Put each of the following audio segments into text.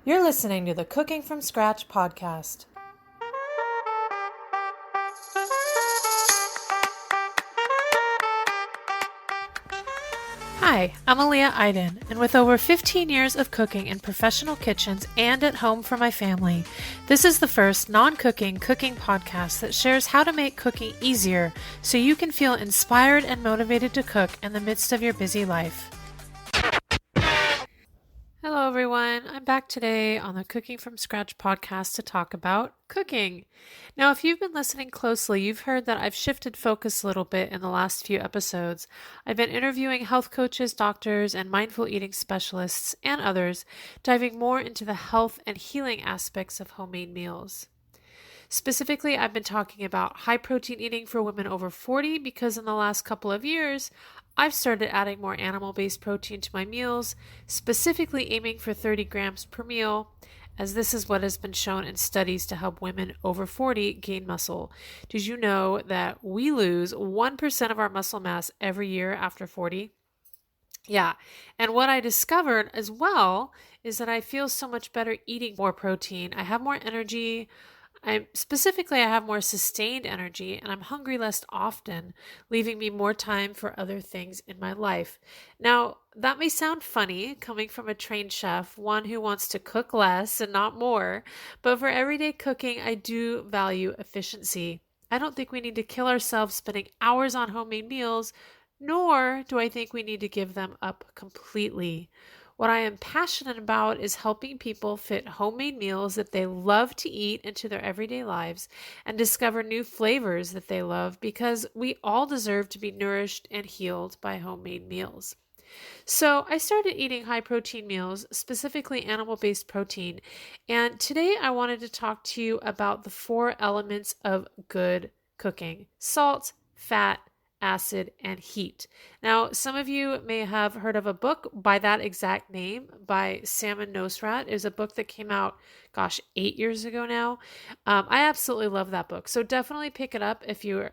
You're listening to the Cooking from Scratch podcast. Hi, I'm Aliye, and with over 15 years of cooking in professional kitchens and at home for my family, this is the first non-cooking cooking podcast that shares how to make cooking easier so you can feel inspired and motivated to cook in the midst of your busy life. Hello everyone, I'm back today on the Cooking from Scratch podcast to talk about cooking. Now, if you've been listening closely, you've heard that I've shifted focus a little bit in the last few episodes. I've been interviewing health coaches, doctors, and mindful eating specialists and others, diving more into the health and healing aspects of homemade meals. Specifically, I've been talking about high protein eating for women over 40 because in the last couple of years, I've started adding more animal-based protein to my meals, specifically aiming for 30 grams per meal, as this is what has been shown in studies to help women over 40 gain muscle. Did you know that we lose 1% of our muscle mass every year after 40? Yeah, and what I discovered as well is that I feel so much better eating more protein. I have more energy. I have more sustained energy, and I'm hungry less often, leaving me more time for other things in my life. Now, that may sound funny coming from a trained chef, one who wants to cook less and not more, but for everyday cooking, I do value efficiency. I don't think we need to kill ourselves spending hours on homemade meals, nor do I think we need to give them up completely. What I am passionate about is helping people fit homemade meals that they love to eat into their everyday lives and discover new flavors that they love because we all deserve to be nourished and healed by homemade meals. So I started eating high protein meals, specifically animal-based protein, and today I wanted to talk to you about the 4 elements of good cooking: salt, fat, acid, and heat. Now, some of you may have heard of a book by that exact name by Salman Nosrat. It was a book that came out, 8 years ago now. I absolutely love that book. So definitely pick it up if you're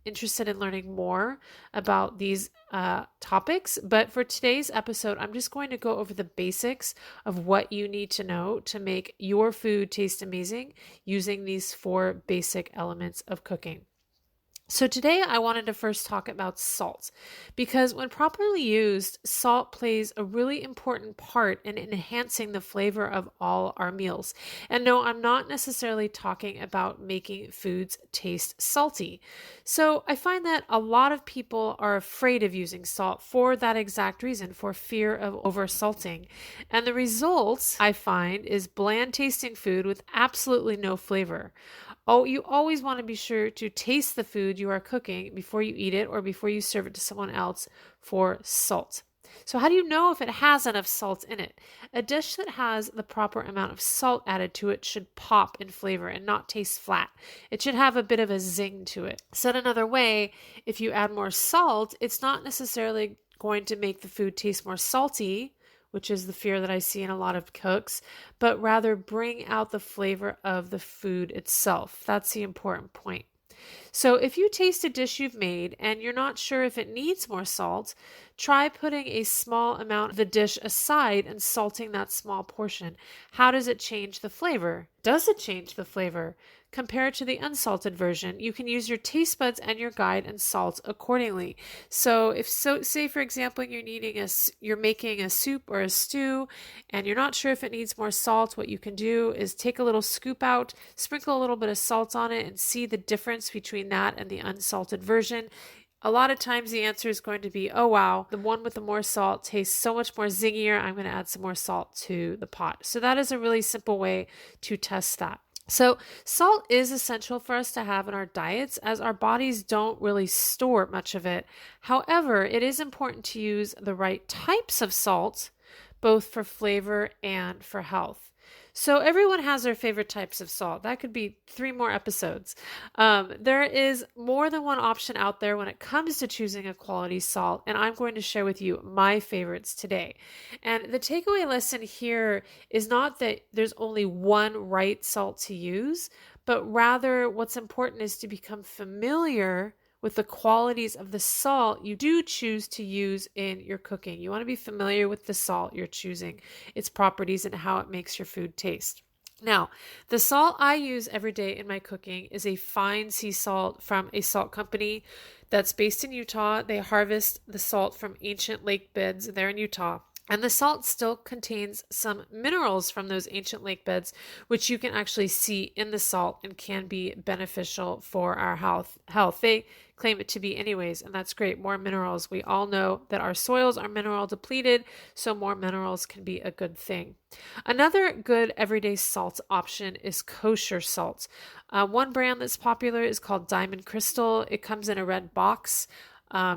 interested in learning more about these topics. But for today's episode, I'm just going to go over the basics of what you need to know to make your food taste amazing using these 4 basic elements of cooking. So today I wanted to first talk about salt because when properly used, salt plays a really important part in enhancing the flavor of all our meals. And no, I'm not necessarily talking about making foods taste salty. So I find that a lot of people are afraid of using salt for that exact reason, for fear of oversalting. And the results I find is bland tasting food with absolutely no flavor. Oh, you always want to be sure to taste the food you are cooking before you eat it or before you serve it to someone else for salt. So how do you know if it has enough salt in it? A dish that has the proper amount of salt added to it should pop in flavor and not taste flat. It should have a bit of a zing to it. Said another way, if you add more salt, it's not necessarily going to make the food taste more salty, which is the fear that I see in a lot of cooks, but rather bring out the flavor of the food itself. That's the important point. So if you taste a dish you've made and you're not sure if it needs more salt, try putting a small amount of the dish aside and salting that small portion. How does it change the flavor? Does it change the flavor? Compared to the unsalted version, you can use your taste buds and your guide and salt accordingly. So say for example, you're making a soup or a stew and you're not sure if it needs more salt, what you can do is take a little scoop out, sprinkle a little bit of salt on it and see the difference between that and the unsalted version. A lot of times the answer is going to be, oh wow, the one with the more salt tastes so much more zingier. I'm going to add some more salt to the pot. So that is a really simple way to test that. So salt is essential for us to have in our diets as our bodies don't really store much of it. However, it is important to use the right types of salt, both for flavor and for health. So everyone has their favorite types of salt. That could be 3 more episodes. There is more than one option out there when it comes to choosing a quality salt, and I'm going to share with you my favorites today. And the takeaway lesson here is not that there's only one right salt to use, but rather what's important is to become familiar with the qualities of the salt you do choose to use in your cooking. You want to be familiar with the salt you're choosing, its properties, and how it makes your food taste. Now, the salt I use every day in my cooking is a fine sea salt from a salt company that's based in Utah. They harvest the salt from ancient lake beds there in Utah. And the salt still contains some minerals from those ancient lake beds, which you can actually see in the salt and can be beneficial for our health. They claim it to be anyways, and that's great. More minerals. We all know that our soils are mineral depleted, so more minerals can be a good thing. Another good everyday salt option is kosher salt. One brand that's popular is called Diamond Crystal. It comes in a red box.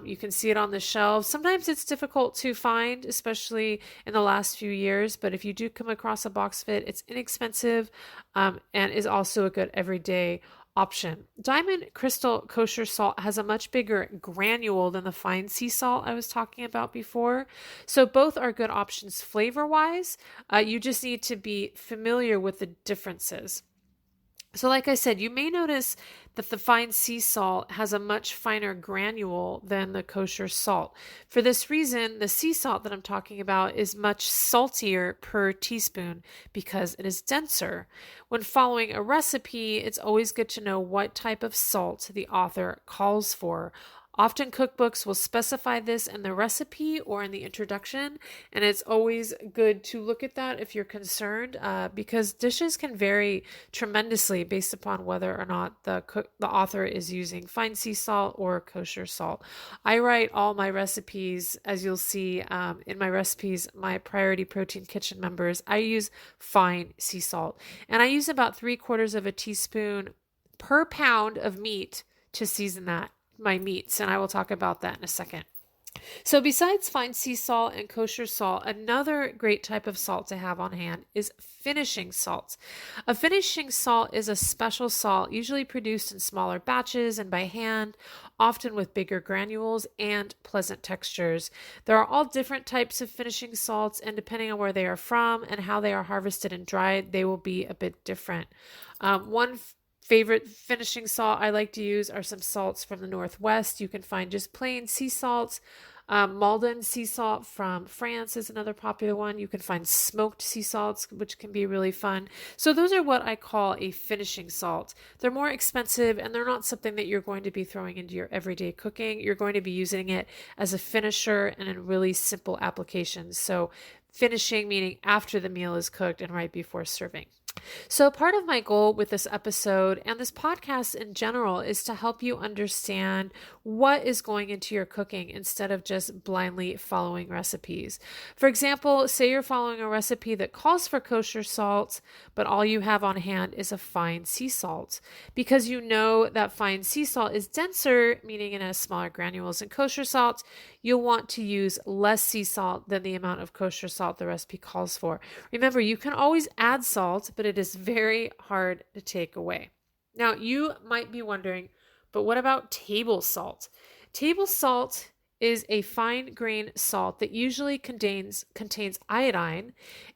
You can see it on the shelves. Sometimes it's difficult to find, especially in the last few years, but if you do come across a box of it, it's inexpensive and is also a good everyday option. Diamond Crystal kosher salt has a much bigger granule than the fine sea salt I was talking about before. So both are good options flavor-wise. You just need to be familiar with the differences. So like I said, you may notice that the fine sea salt has a much finer granule than the kosher salt. For this reason, the sea salt that I'm talking about is much saltier per teaspoon because it is denser. When following a recipe, it's always good to know what type of salt the author calls for. Often cookbooks will specify this in the recipe or in the introduction, and it's always good to look at that if you're concerned because dishes can vary tremendously based upon whether or not the author is using fine sea salt or kosher salt. I write all my recipes, as you'll see in my recipes, my Priority Protein Kitchen members, I use fine sea salt, and I use about 3/4 of a teaspoon per pound of meat to season my meats, and I will talk about that in a second. So besides fine sea salt and kosher salt, another great type of salt to have on hand is finishing salt. A finishing salt is a special salt usually produced in smaller batches and by hand, often with bigger granules and pleasant textures. There are all different types of finishing salts, and depending on where they are from and how they are harvested and dried, they will be a bit different. One favorite finishing salt I like to use are some salts from the Northwest. You can find just plain sea salts. Malden sea salt from France is another popular one. You can find smoked sea salts, which can be really fun. So those are what I call a finishing salt. They're more expensive and they're not something that you're going to be throwing into your everyday cooking. You're going to be using it as a finisher and in really simple applications. So finishing meaning after the meal is cooked and right before serving. So part of my goal with this episode and this podcast in general is to help you understand what is going into your cooking instead of just blindly following recipes. For example, say you're following a recipe that calls for kosher salt, but all you have on hand is a fine sea salt. Because you know that fine sea salt is denser, meaning it has smaller granules than kosher salt, you'll want to use less sea salt than the amount of kosher salt the recipe calls for. Remember, you can always add salt, but it is very hard to take away. Now, you might be wondering, but what about table salt? Table salt is a fine grain salt that usually contains iodine.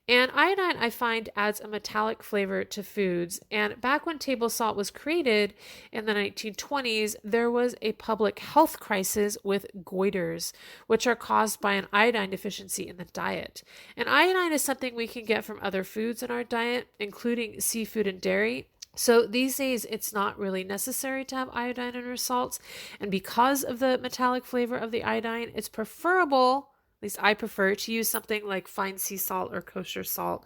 And iodine, I find, adds a metallic flavor to foods. And back when table salt was created in the 1920s, there was a public health crisis with goiters, which are caused by an iodine deficiency in the diet. And iodine is something we can get from other foods in our diet, including seafood and dairy. So these days, it's not really necessary to have iodine in our salts. And because of the metallic flavor of the iodine, it's preferable, at least I prefer, to use something like fine sea salt or kosher salt.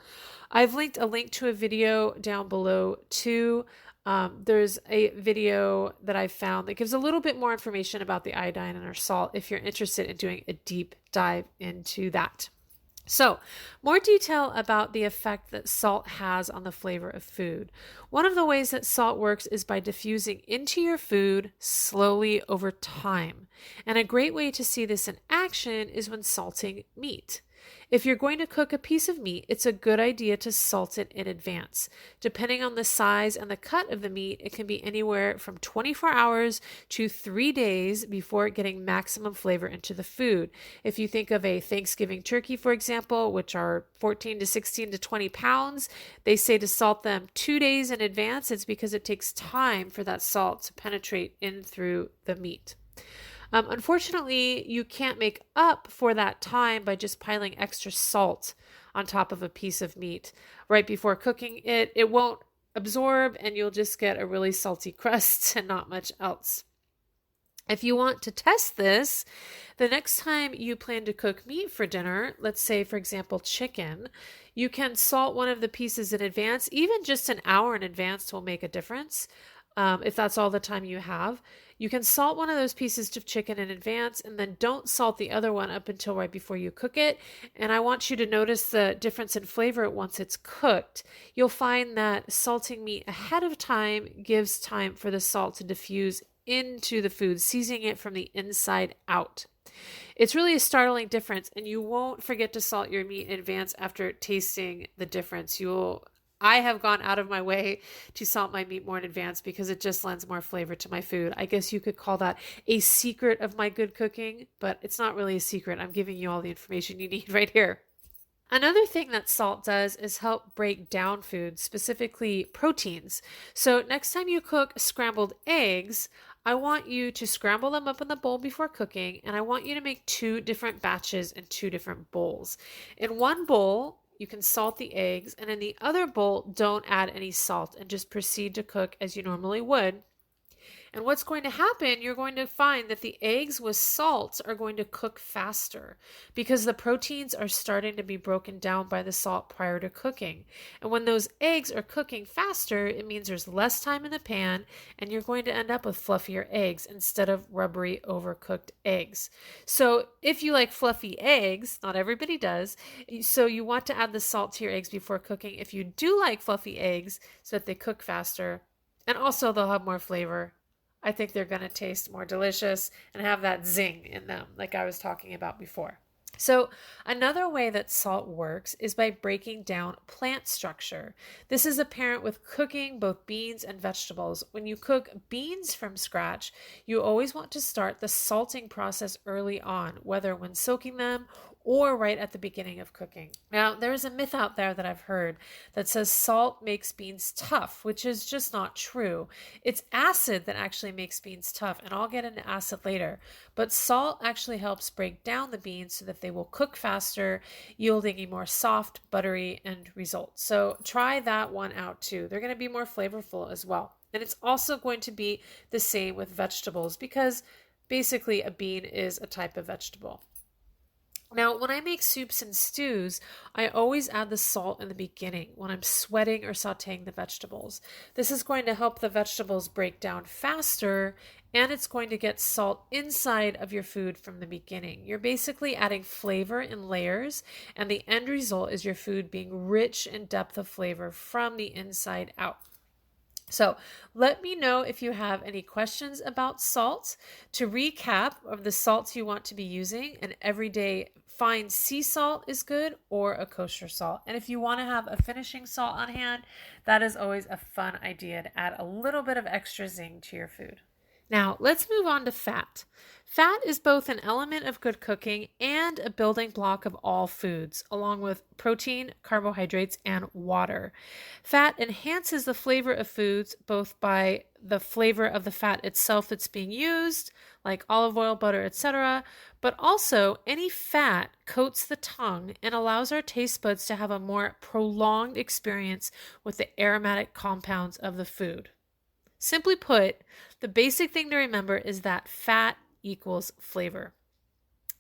I've linked a link to a video down below too. There's a video that I found that gives a little bit more information about the iodine in our salt if you're interested in doing a deep dive into that. So, more detail about the effect that salt has on the flavor of food. One of the ways that salt works is by diffusing into your food slowly over time. And a great way to see this in action is when salting meat. If you're going to cook a piece of meat, it's a good idea to salt it in advance. Depending on the size and the cut of the meat, it can be anywhere from 24 hours to 3 days before getting maximum flavor into the food. If you think of a Thanksgiving turkey, for example, which are 14 to 16 to 20 pounds, they say to salt them 2 days in advance. It's because it takes time for that salt to penetrate in through the meat. Unfortunately, you can't make up for that time by just piling extra salt on top of a piece of meat right before cooking it. It won't absorb and you'll just get a really salty crust and not much else. If you want to test this, the next time you plan to cook meat for dinner, let's say, for example, chicken, you can salt one of the pieces in advance. Even just an hour in advance will make a difference. If that's all the time you have, you can salt one of those pieces of chicken in advance and then don't salt the other one up until right before you cook it. And I want you to notice the difference in flavor once it's cooked. You'll find that salting meat ahead of time gives time for the salt to diffuse into the food, seasoning it from the inside out. It's really a startling difference, and you won't forget to salt your meat in advance after tasting the difference. I have gone out of my way to salt my meat more in advance because it just lends more flavor to my food. I guess you could call that a secret of my good cooking, but it's not really a secret. I'm giving you all the information you need right here. Another thing that salt does is help break down foods, specifically proteins. So next time you cook scrambled eggs, I want you to scramble them up in the bowl before cooking, and I want you to make 2 different batches in 2 different bowls. In one bowl, you can salt the eggs, and in the other bowl, don't add any salt and just proceed to cook as you normally would. And what's going to happen, you're going to find that the eggs with salt are going to cook faster because the proteins are starting to be broken down by the salt prior to cooking. And when those eggs are cooking faster, it means there's less time in the pan and you're going to end up with fluffier eggs instead of rubbery, overcooked eggs. So if you like fluffy eggs, not everybody does, so you want to add the salt to your eggs before cooking. If you do like fluffy eggs so that they cook faster, and also they'll have more flavor, I think they're going to taste more delicious and have that zing in them, like I was talking about before. So another way that salt works is by breaking down plant structure. This is apparent with cooking both beans and vegetables. When you cook beans from scratch, you always want to start the salting process early on, whether when soaking them or right at the beginning of cooking. Now, there is a myth out there that I've heard that says salt makes beans tough, which is just not true. It's acid that actually makes beans tough, and I'll get into acid later. But salt actually helps break down the beans so that they will cook faster, yielding a more soft, buttery end result. So try that one out too. They're going to be more flavorful as well. And it's also going to be the same with vegetables because basically a bean is a type of vegetable. Now, when I make soups and stews, I always add the salt in the beginning when I'm sweating or sauteing the vegetables. This is going to help the vegetables break down faster, and it's going to get salt inside of your food from the beginning. You're basically adding flavor in layers, and the end result is your food being rich in depth of flavor from the inside out. So let me know if you have any questions about salt. To recap of the salts you want to be using, an everyday fine sea salt is good or a kosher salt. And if you want to have a finishing salt on hand, that is always a fun idea to add a little bit of extra zing to your food. Now, let's move on to fat. Fat is both an element of good cooking and a building block of all foods, along with protein, carbohydrates, and water. Fat enhances the flavor of foods both by the flavor of the fat itself that's being used, like olive oil, butter, etc., but also any fat coats the tongue and allows our taste buds to have a more prolonged experience with the aromatic compounds of the food. Simply put, the basic thing to remember is that fat equals flavor.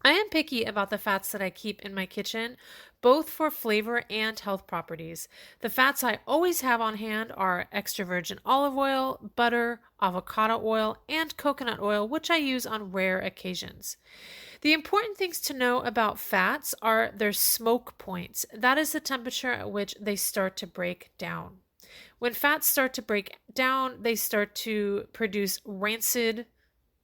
I am picky about the fats that I keep in my kitchen, both for flavor and health properties. The fats I always have on hand are extra virgin olive oil, butter, avocado oil, and coconut oil, which I use on rare occasions. The important things to know about fats are their smoke points. That is the temperature at which they start to break down. When fats start to break down, they start to produce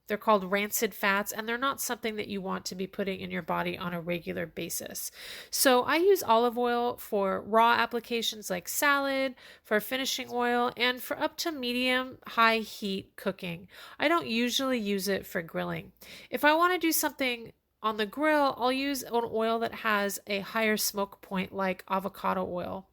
they're called rancid fats, and they're not something that you want to be putting in your body on a regular basis. So I use olive oil for raw applications like salad, for finishing oil, and for up to medium high heat cooking. I don't usually use it for grilling. If I want to do something on the grill, I'll use an oil that has a higher smoke point like avocado oil.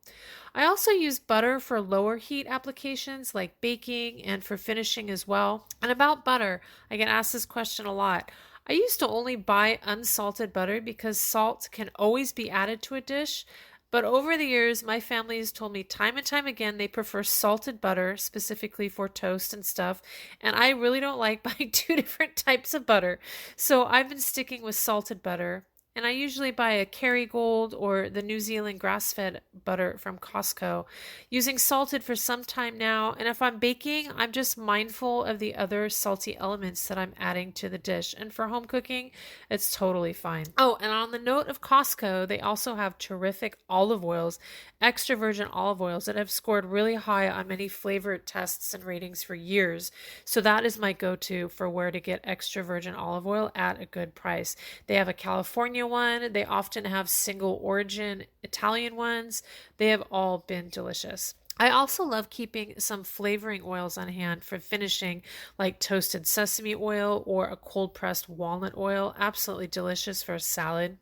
I also use butter for lower heat applications like baking and for finishing as well. And about butter, I get asked this question a lot. I used to only buy unsalted butter because salt can always be added to a dish. But over the years, my family has told me time and time again they prefer salted butter, specifically for toast and stuff. And I really don't like buying two different types of butter. So I've been sticking with salted butter. And I usually buy a Kerrygold or the New Zealand grass-fed butter from Costco, using salted for some time now. And if I'm baking, I'm just mindful of the other salty elements that I'm adding to the dish. And for home cooking, it's totally fine. Oh, and on the note of Costco, they also have terrific olive oils, extra virgin olive oils that have scored really high on many flavor tests and ratings for years. So that is my go-to for where to get extra virgin olive oil at a good price. They have a California one. They often have single origin Italian ones. They have all been delicious. I also love keeping some flavoring oils on hand for finishing, like toasted sesame oil or a cold pressed walnut oil. Absolutely delicious for a salad.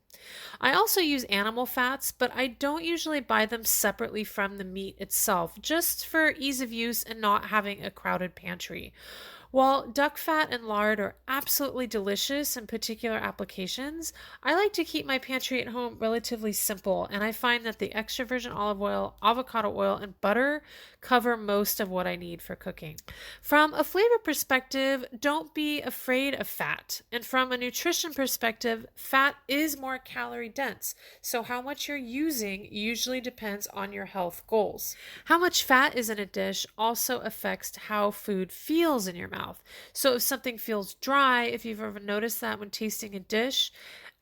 I also use animal fats, but I don't usually buy them separately from the meat itself, just for ease of use and not having a crowded pantry. While duck fat and lard are absolutely delicious in particular applications, I like to keep my pantry at home relatively simple, and I find that the extra virgin olive oil, avocado oil, and butter cover most of what I need for cooking. From a flavor perspective, don't be afraid of fat. And from a nutrition perspective, fat is more calorie dense, so how much you're using usually depends on your health goals. How much fat is in a dish also affects how food feels in your mouth. So if something feels dry, if you've ever noticed that when tasting a dish,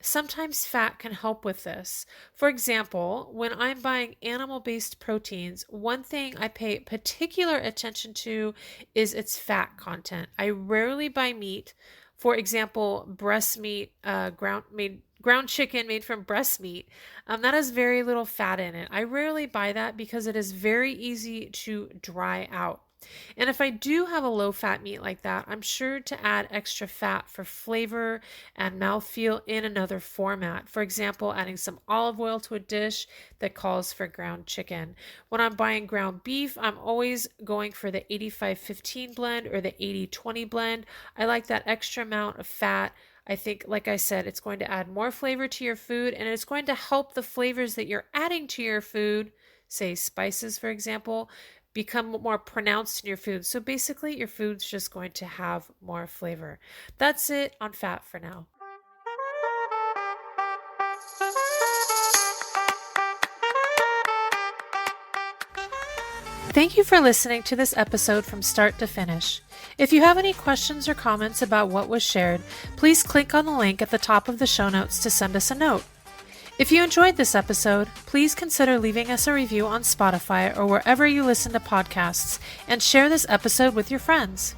sometimes fat can help with this. For example, when I'm buying animal-based proteins, one thing I pay particular attention to is its fat content. I rarely buy meat. For example, breast meat, ground chicken made from breast meat, that has very little fat in it. I rarely buy that because it is very easy to dry out. And if I do have a low-fat meat like that, I'm sure to add extra fat for flavor and mouthfeel in another format. For example, adding some olive oil to a dish that calls for ground chicken. When I'm buying ground beef, I'm always going for the 85-15 blend or the 80-20 blend. I like that extra amount of fat. I think, like I said, it's going to add more flavor to your food, and it's going to help the flavors that you're adding to your food, say spices, for example, become more pronounced in your food. So basically, your food's just going to have more flavor. That's it on fat for now. Thank you for listening to this episode from start to finish. If you have any questions or comments about what was shared, please click on the link at the top of the show notes to send us a note. If you enjoyed this episode, please consider leaving us a review on Spotify or wherever you listen to podcasts, and share this episode with your friends.